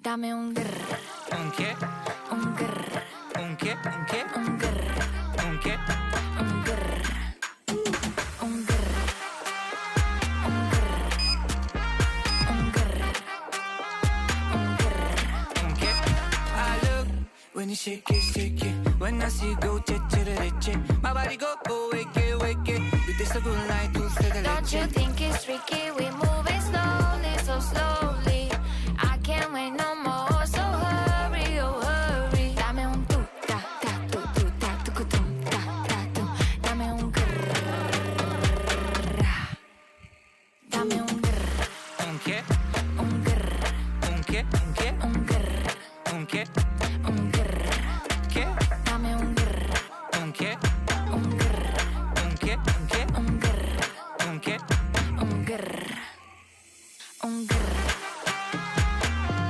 Dame un grr, ¿Un qué? un grr, ¿Un qué? ¿Un qué? un grr, ¿Un qué? un grr, un grr, un grr, un grr, un grr. ¿Un qué? I look when you shake it. When I see you go, che, my body go, wake it. You taste so good like dulce de Don't you leche. think it's tricky? We moving slowly, so slowly. I can't wait no more, so hurry, oh hurry. Dame un tu ta ta tu ta tu tum ta ta tu. Dame un grrr. Dame un grrr, ¿Un qué? un grrr, ¿Un qué? ¿Un qué? un grrr, ¿Un qué?